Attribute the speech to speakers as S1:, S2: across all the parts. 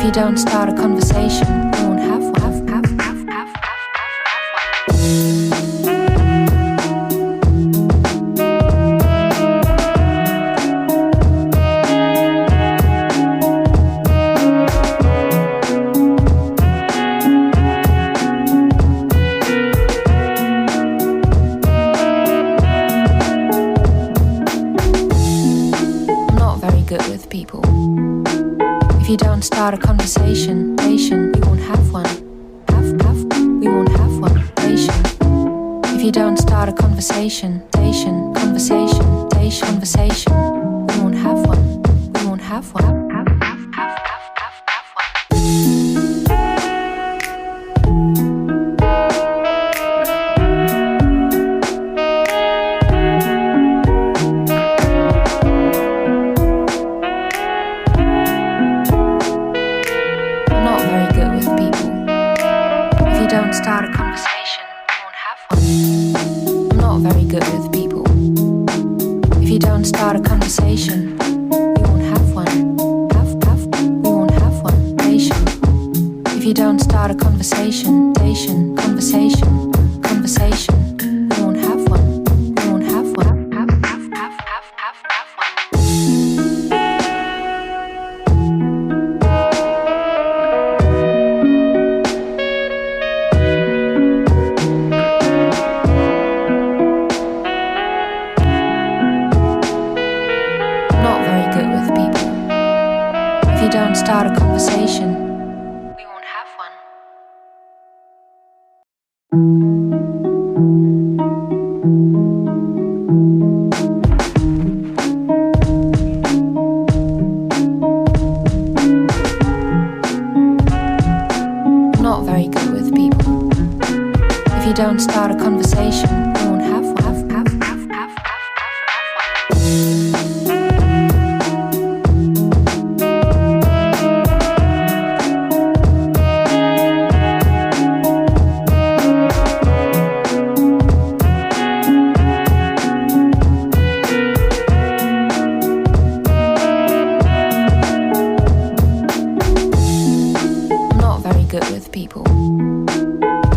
S1: you don't start a conversation, you won't have one. If you don't start a conversation, you won't have one. We won't have one. If you don't start a conversation, conversation, we won't have one. We won't have one. Start a conversation, you won't have one. I'm not very good with people. If you don't start a conversation, we won't have one. We won't have one. If you don't start a conversation, conversation, we won't have one. We won't have one. Don't start a conversation, we won't have one. I'm not very good with people. If you don't start a conversation, we won't have one.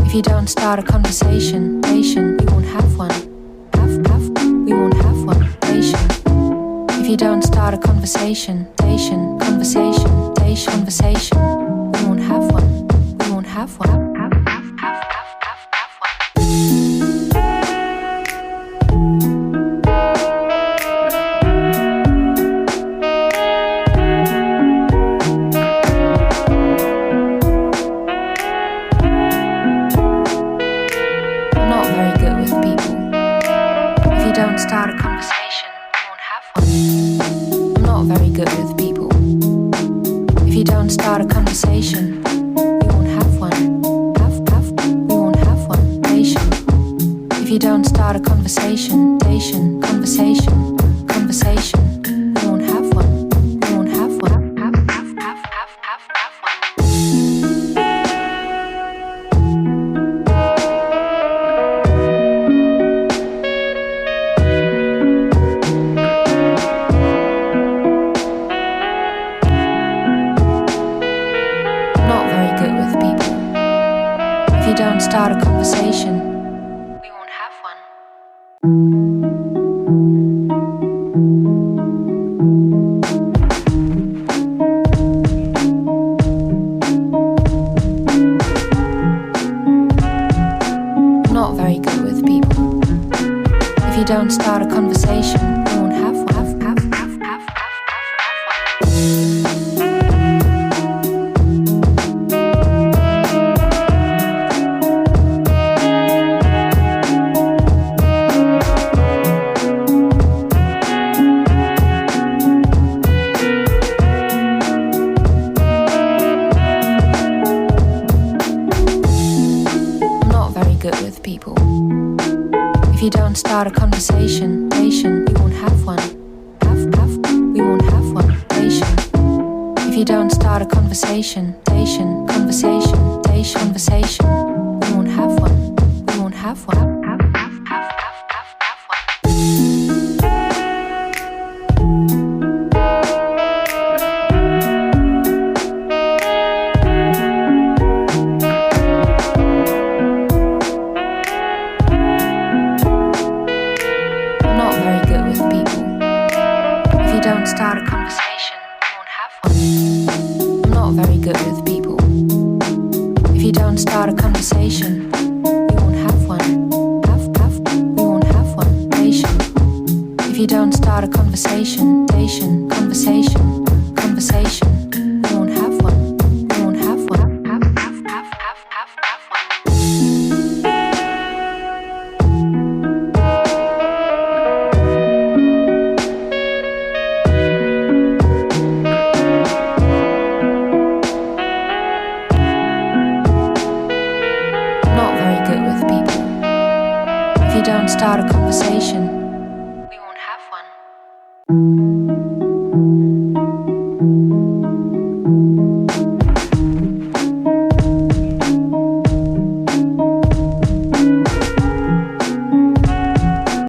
S1: If you don't start a conversation, we won't have one. We won't have one. If you don't start a conversation, conversation, we won't have one. We won't have one. Start a conversation, you won't have one. I'm not very good with people. If you don't start a conversation, we won't have one. We won't have one. If you don't start a conversation, conversation, we won't have one. We won't have one. Don't start a conversation, we won't have one. I'm not very good with people. If you don't start a conversation, we won't have one. If you don't start a conversation, we won't have one. We won't have one. If you don't start a conversation, conversation, we won't have one. We won't have one. not very good with people. If you don't start a conversation, you won't have one. We won't have one. If you don't start a conversation, conversation, you won't have one. You won't have one. Have one. Not very good with people. If you don't start a conversation,